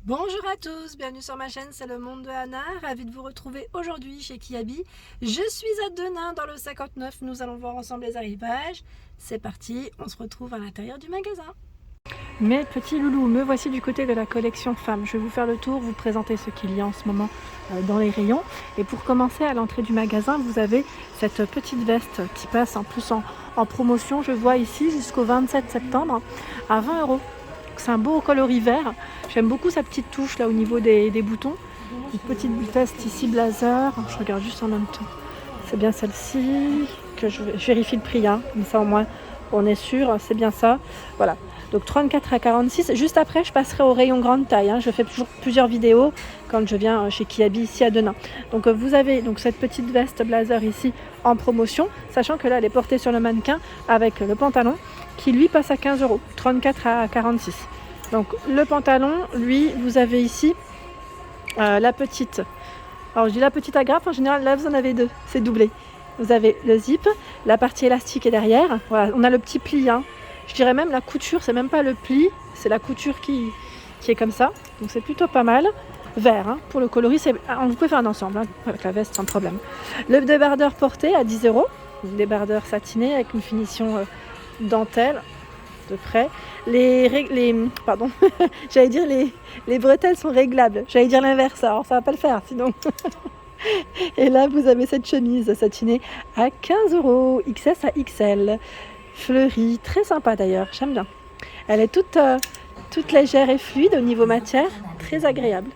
Bonjour à tous, bienvenue sur ma chaîne, c'est le monde de Anna, ravie de vous retrouver aujourd'hui chez Kiabi. Je suis à Denain dans le 59, nous allons voir ensemble les arrivages. C'est parti, on se retrouve à l'intérieur du magasin. Mes petits loulous, me voici du côté de la collection femmes. Je vais vous faire le tour, vous présenter ce qu'il y a en ce moment dans les rayons. Et pour commencer, à l'entrée du magasin, vous avez cette petite veste qui passe en plus en promotion. Je vois ici jusqu'au 27 septembre à 20 €. C'est un beau coloris vert. J'aime beaucoup sa petite touche là au niveau des boutons. Une petite veste ici blazer. Je regarde juste en même temps. C'est bien celle-ci que je vérifie le prix. Comme ça au moins on est sûr. C'est bien ça. Voilà. Donc 34 à 46. Juste après je passerai au rayon grande taille. Je fais toujours plusieurs vidéos quand je viens chez Kiabi ici à Denain. Donc vous avez donc cette petite veste blazer ici en promotion. Sachant que là elle est portée sur le mannequin avec le pantalon qui lui passe à 15 €, 34 à 46. Donc le pantalon, lui, vous avez ici la petite. Alors je dis la petite agrafe, en général là vous en avez deux, c'est doublé. Vous avez le zip, la partie élastique est derrière. Voilà, on a le petit pli. Je dirais même la couture, c'est même pas le pli, c'est la couture qui est comme ça. Donc c'est plutôt pas mal. Vert, pour le coloris, vous pouvez faire un ensemble avec la veste sans problème. Le débardeur porté à 10 €, débardeur satiné avec une finition dentelle de près. Pardon, j'allais dire les bretelles sont réglables. J'allais dire l'inverse, alors ça va pas le faire sinon. Et là vous avez cette chemise satinée à 15 €, XS à XL, fleurie, très sympa d'ailleurs, j'aime bien. Elle est toute légère et fluide au niveau matière, très agréable.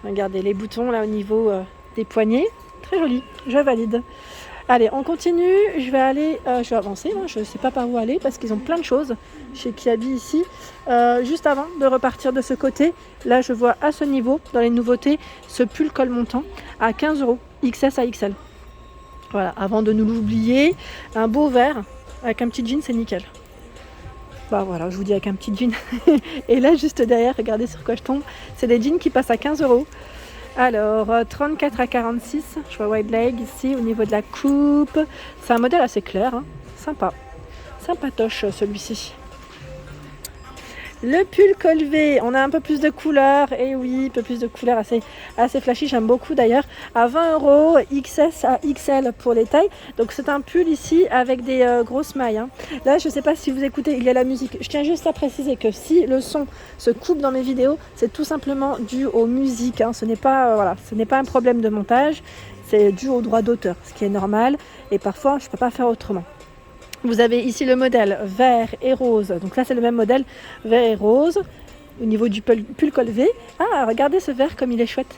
Regardez les boutons là au niveau des poignets, très joli, je valide. Allez, on continue, je vais avancer, je ne sais pas par où aller parce qu'ils ont plein de choses chez Kiabi ici. Juste avant de repartir de ce côté, là je vois à ce niveau, dans les nouveautés, ce pull col montant à 15 €, XS à XL. Voilà, avant de nous l'oublier, un beau vert avec un petit jean, c'est nickel. Bah voilà, je vous dis avec un petit jean. Et là juste derrière, regardez sur quoi je tombe, c'est des jeans qui passent à 15 €. Alors, 34 à 46, je vois wide leg ici au niveau de la coupe. C'est un modèle assez clair, sympa. Sympatoche celui-ci. Le pull col V, on a un peu plus de couleurs, et oui, un peu plus de couleurs assez flashy, j'aime beaucoup d'ailleurs. À 20 €, XS à XL pour les tailles. Donc c'est un pull ici avec des grosses mailles. Là, je ne sais pas si vous écoutez, il y a la musique. Je tiens juste à préciser que si le son se coupe dans mes vidéos, c'est tout simplement dû aux musiques. Ce n'est pas, ce n'est pas un problème de montage, c'est dû au droit d'auteur, ce qui est normal. Et parfois, je ne peux pas faire autrement. Vous avez ici le modèle vert et rose. Donc là, c'est le même modèle, vert et rose, au niveau du pull col V. Ah, regardez ce vert comme il est chouette.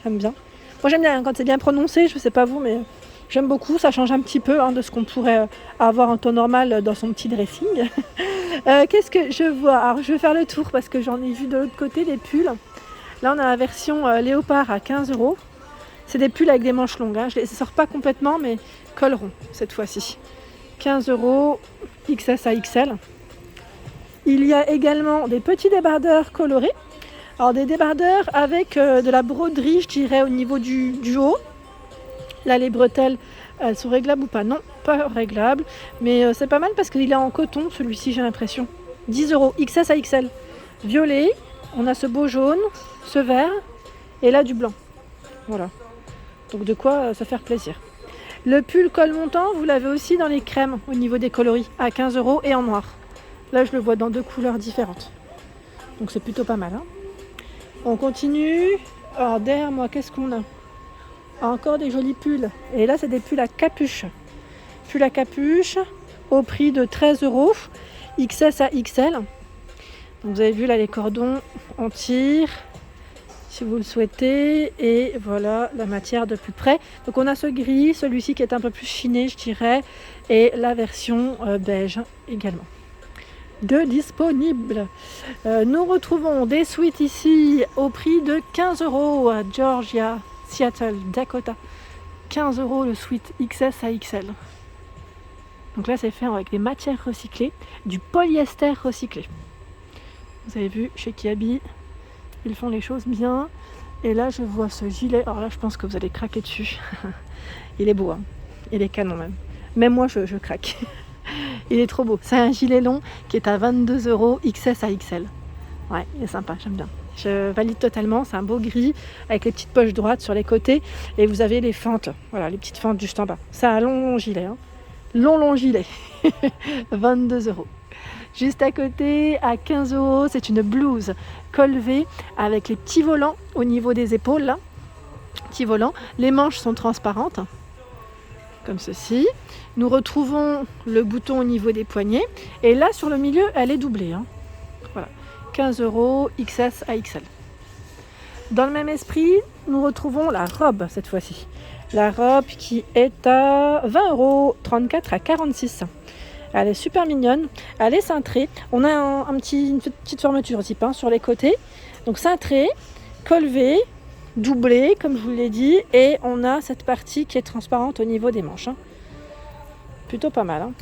J'aime bien. Moi, j'aime bien quand c'est bien prononcé. Je ne sais pas vous, mais j'aime beaucoup. Ça change un petit peu de ce qu'on pourrait avoir en temps normal dans son petit dressing. Qu'est-ce que je vois? Alors, je vais faire le tour parce que j'en ai vu de l'autre côté des pulls. Là, on a la version léopard à 15 €. C'est des pulls avec des manches longues. Je ne les sors pas complètement, mais col rond cette fois-ci. 15 €, XS à XL. Il y a également des petits débardeurs colorés. Alors des débardeurs avec de la broderie, je dirais, au niveau du haut. Là, les bretelles, elles sont réglables ou pas? Non, pas réglables. Mais c'est pas mal parce qu'il est en coton, celui-ci, j'ai l'impression. 10 €, XS à XL. Violet, on a ce beau jaune, ce vert, et là du blanc. Voilà. Donc de quoi se faire plaisir. Le pull col montant, vous l'avez aussi dans les crèmes au niveau des coloris, à 15 € et en noir. Là, je le vois dans deux couleurs différentes. Donc c'est plutôt pas mal. On continue. Alors derrière moi, qu'est-ce qu'on a? Encore des jolis pulls. Et là, c'est des pulls à capuche. Pulls à capuche au prix de 13 €, XS à XL. Donc, vous avez vu là les cordons en tire. Si vous le souhaitez, et voilà la matière de plus près. Donc on a ce gris, celui-ci qui est un peu plus chiné je dirais, et la version beige également. De disponibles. Nous retrouvons des sweats ici au prix de 15 € à Georgia, Seattle, Dakota. 15 € le sweat XS à XL. Donc là c'est fait avec des matières recyclées, du polyester recyclé. Vous avez vu chez Kiabi, ils font les choses bien. Et là, je vois ce gilet. Alors là, je pense que vous allez craquer dessus. Il est beau, il est canon même. Même moi, je craque. Il est trop beau. C'est un gilet long qui est à 22 € XS à XL. Ouais, il est sympa, j'aime bien. Je valide totalement, c'est un beau gris avec les petites poches droites sur les côtés et vous avez les fentes, voilà, les petites fentes juste en bas. C'est un long gilet, hein. Long gilet, 22 €. Juste à côté, à 15 €, c'est une blouse col V avec les petits volants au niveau des épaules, là. Petits volants. Les manches sont transparentes, comme ceci. Nous retrouvons le bouton au niveau des poignets. Et là, sur le milieu, elle est doublée, hein. Voilà, 15 €, XS à XL. Dans le même esprit, nous retrouvons la robe, cette fois-ci. La robe qui est à 20 €, 34 à 46. Elle est super mignonne, elle est cintrée. On a une petite fermeture zip sur les côtés. Donc cintrée, col V, doublé comme je vous l'ai dit. Et on a cette partie qui est transparente au niveau des manches, hein. Plutôt pas mal, hein.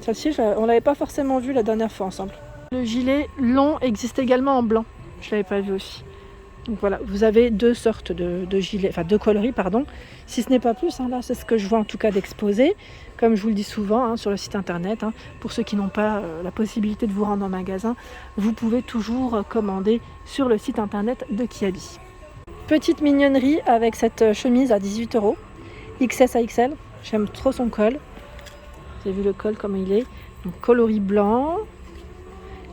Celle-ci, on ne l'avait pas forcément vue la dernière fois ensemble. Le gilet long existe également en blanc. Je ne l'avais pas vu aussi. Donc voilà, vous avez deux sortes de gilets, enfin deux coloris, pardon, si ce n'est pas plus, hein, là c'est ce que je vois en tout cas d'exposer, comme je vous le dis souvent, hein, sur le site internet, hein, pour ceux qui n'ont pas la possibilité de vous rendre en magasin, vous pouvez toujours commander sur le site internet de Kiabi. Petite mignonnerie avec cette chemise à 18 €, XS à XL, j'aime trop son col, vous avez vu le col comme il est, donc coloris blanc,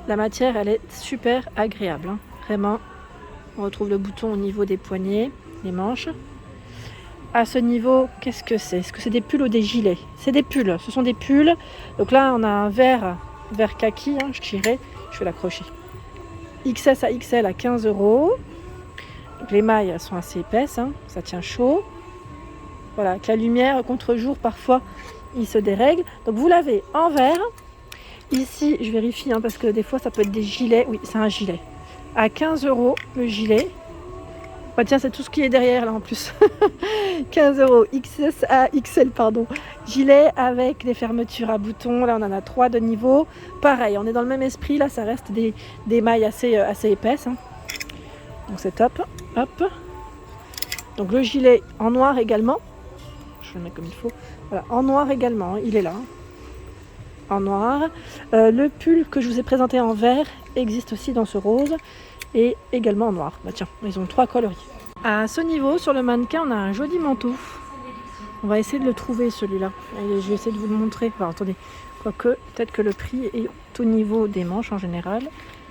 la matière elle est super agréable, hein, vraiment. On retrouve le bouton au niveau des poignets, les manches. À ce niveau, qu'est-ce que c'est? Est-ce que c'est des pulls ou des gilets? C'est des pulls, ce sont des pulls. Donc là, on a un vert kaki, hein, je dirais. Je vais l'accrocher. XS à XL à 15 €. Donc les mailles sont assez épaisses, hein, ça tient chaud. Voilà, avec la lumière, contre-jour, parfois, il se dérègle. Donc vous l'avez en vert. Ici, je vérifie, hein, parce que des fois, ça peut être des gilets. Oui, c'est un gilet. À 15 € le gilet. Bah tiens, c'est tout ce qui est derrière là en plus. 15 € XS à XL, pardon. Gilet avec des fermetures à boutons. Là, on en a 3 de niveau. Pareil, on est dans le même esprit. Là, ça reste des mailles assez épaisses, hein. Donc c'est top. Hop. Donc le gilet en noir également. Je le mets comme il faut. Voilà, en noir également. Il est là, hein. En noir. Le pull que je vous ai présenté en vert existe aussi dans ce rose et également en noir. Bah tiens, ils ont 3 coloris. À ce niveau, sur le mannequin, on a un joli manteau. On va essayer de le trouver celui-là. Et je vais essayer de vous le montrer. Enfin, attendez, quoique, peut-être que le prix est au niveau des manches en général.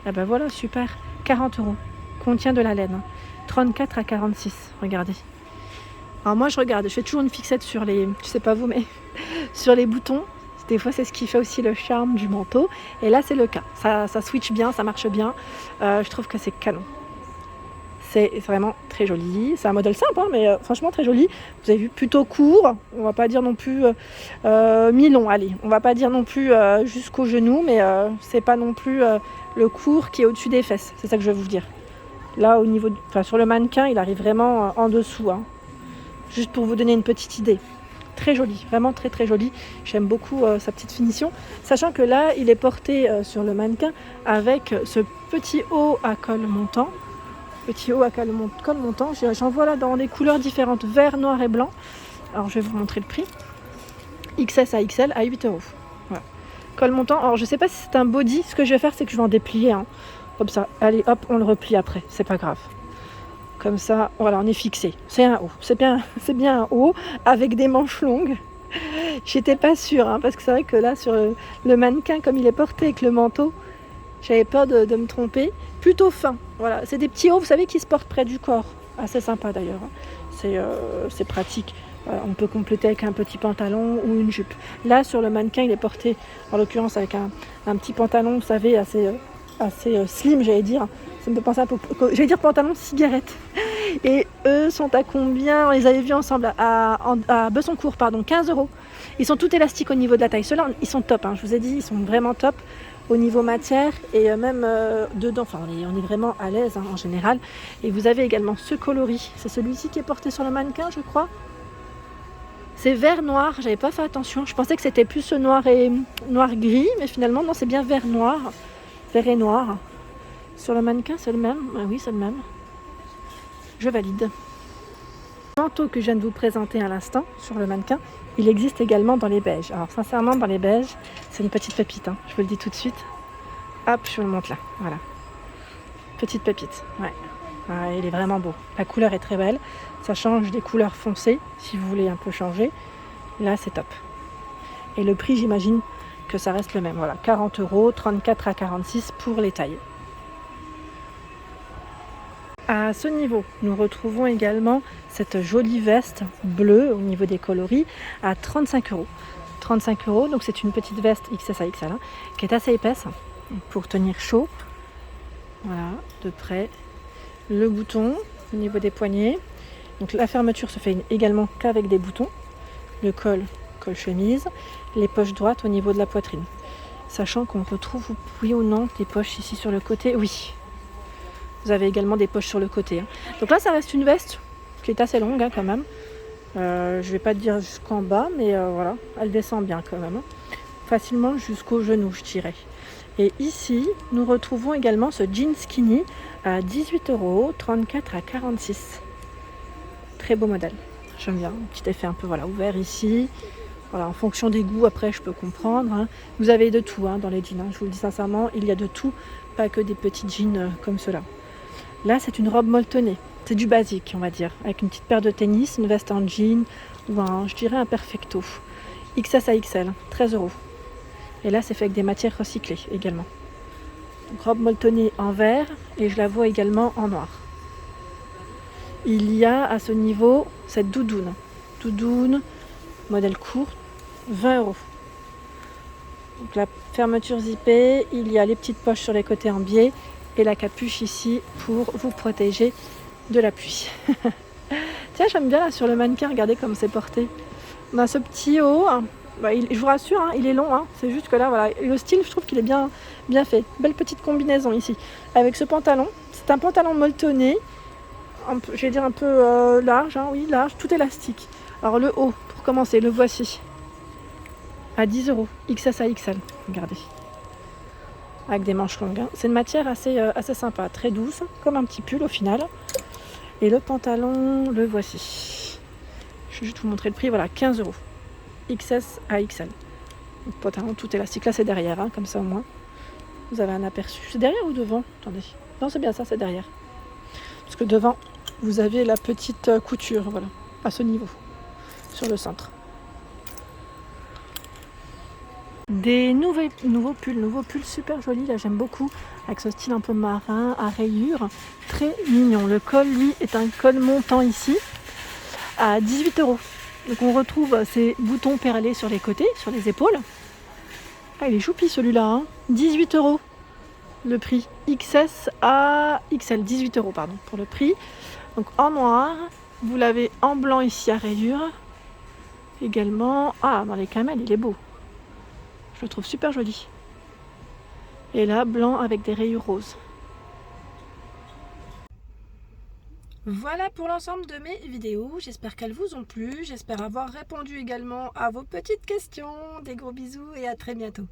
Ah ben voilà, super. 40 €. Contient de la laine. 34 à 46. Regardez. Alors moi, je regarde. Je fais toujours une fixette sur les... Je sais pas vous, mais sur les boutons. Des fois, c'est ce qui fait aussi le charme du manteau. Et là, c'est le cas. Ça switch bien, ça marche bien. Je trouve que c'est canon. C'est vraiment très joli. C'est un modèle simple, hein, mais franchement très joli. Vous avez vu, plutôt court. On va pas dire non plus mi-long. Allez, on va pas dire non plus jusqu'au genou, mais c'est pas non plus le court qui est au-dessus des fesses. C'est ça que je veux vous dire. Là, au niveau, sur le mannequin, il arrive vraiment en dessous, hein. Juste pour vous donner une petite idée. Très joli, vraiment très très joli. J'aime beaucoup sa petite finition. Sachant que là, il est porté sur le mannequin avec ce petit haut à col montant. Petit haut à col montant. J'en vois là dans des couleurs différentes, vert, noir et blanc. Alors je vais vous montrer le prix. XS à XL à 8 €. Voilà. Col montant. Alors je ne sais pas si c'est un body. Ce que je vais faire, c'est que je vais en déplier, hein. Comme ça. Allez, hop, on le replie après. C'est pas grave. Comme ça, voilà, on est fixé. C'est un haut. C'est bien un haut avec des manches longues. J'étais pas sûre, hein, parce que c'est vrai que là, sur le mannequin, comme il est porté avec le manteau, j'avais peur de me tromper. Plutôt fin. Voilà, c'est des petits hauts, vous savez, qui se portent près du corps. Assez sympa d'ailleurs, hein. C'est pratique. Voilà, on peut compléter avec un petit pantalon ou une jupe. Là, sur le mannequin, il est porté, en l'occurrence, avec un petit pantalon, vous savez, assez slim, j'allais dire. Ça me fait penser un peu, j'allais dire pantalon de cigarette. Et eux sont à combien? On les avait vus ensemble à Bessancourt, pardon, 15 €. Ils sont tout élastiques au niveau de la taille. Ceux-là, ils sont top, hein. Je vous ai dit, ils sont vraiment top au niveau matière et même dedans. Enfin, on est vraiment à l'aise, hein, en général. Et vous avez également ce coloris. C'est celui-ci qui est porté sur le mannequin, je crois. C'est vert noir. J'avais pas fait attention. Je pensais que c'était plus noir et noir gris, mais finalement non, c'est bien vert noir, vert et noir. Sur le mannequin, c'est le même. Ah oui, c'est le même. Je valide. Le manteau que je viens de vous présenter à l'instant sur le mannequin, il existe également dans les beiges. Alors sincèrement, dans les beiges, c'est une petite pépite, hein. Je vous le dis tout de suite. Hop, je vous le montre là. Voilà. petite pépite. Ouais. Ouais, il est vraiment beau. La couleur est très belle. Ça change des couleurs foncées, si vous voulez un peu changer. Là, c'est top. Et le prix, j'imagine que ça reste le même. Voilà, 40 €, 34 à 46 pour les tailles. À ce niveau, nous retrouvons également cette jolie veste bleue au niveau des coloris à 35 €. 35 €, donc c'est une petite veste XS à XL, qui est assez épaisse pour tenir chaud. Voilà, de près. Le bouton au niveau des poignets. Donc la fermeture se fait également qu'avec des boutons. Le col chemise. Les poches droites au niveau de la poitrine. Sachant qu'on retrouve, oui ou non, des poches ici sur le côté. Oui. Vous avez également des poches sur le côté. Donc là, ça reste une veste qui est assez longue quand même. Je ne vais pas dire jusqu'en bas, mais voilà, elle descend bien quand même. Facilement jusqu'au genou, je dirais. Et ici, nous retrouvons également ce jean skinny à 18 €, 34 à 46. Très beau modèle. J'aime bien. Un petit effet un peu ouvert ici. Voilà, en fonction des goûts, après, je peux comprendre. Vous avez de tout dans les jeans. Je vous le dis sincèrement, il y a de tout, pas que des petits jeans comme ceux-là. Là, c'est une robe molletonnée. C'est du basique, on va dire. Avec une petite paire de tennis, une veste en jean ou je dirais un perfecto. XS à XL, 13 €. Et là, c'est fait avec des matières recyclées également. Donc, robe molletonnée en vert et je la vois également en noir. Il y a à ce niveau cette doudoune. Doudoune, modèle court, 20 €. Donc la fermeture zippée, il y a les petites poches sur les côtés en biais et la capuche ici pour vous protéger de la pluie. Tiens, j'aime bien là sur le mannequin, regardez comme c'est porté. On a ce petit haut, je vous rassure, il est long, c'est juste que là, voilà, le style, je trouve qu'il est bien fait. Belle petite combinaison ici, avec ce pantalon. C'est un pantalon molletonné, je vais dire un peu large, oui, large, tout élastique. Alors le haut, pour commencer, le voici, à 10 €, XS à XL, regardez. Avec des manches longues. C'est une matière assez sympa, très douce, comme un petit pull au final. Et le pantalon, le voici. Je vais juste vous montrer le prix, voilà, 15 €. XS à XL. Donc, pantalon tout élastique, là c'est derrière, comme ça au moins. Vous avez un aperçu. C'est derrière ou devant? Attendez. Non, c'est bien ça, c'est derrière. Parce que devant, vous avez la petite couture, voilà, à ce niveau, sur le centre. Des nouveaux pulls super jolis, là j'aime beaucoup, avec ce style un peu marin, à rayures, très mignon. Le col, lui, est un col montant ici, à 18 €. Donc on retrouve ces boutons perlés sur les côtés, sur les épaules. Ah, il est choupi celui-là, 18 € le prix. XS à XL, 18 € pardon, pour le prix. Donc en noir, vous l'avez en blanc ici à rayures. Également, dans les camels, il est beau. Je le trouve super joli. Et là, blanc avec des rayures roses. Voilà pour l'ensemble de mes vidéos. J'espère qu'elles vous ont plu. J'espère avoir répondu également à vos petites questions. Des gros bisous et à très bientôt.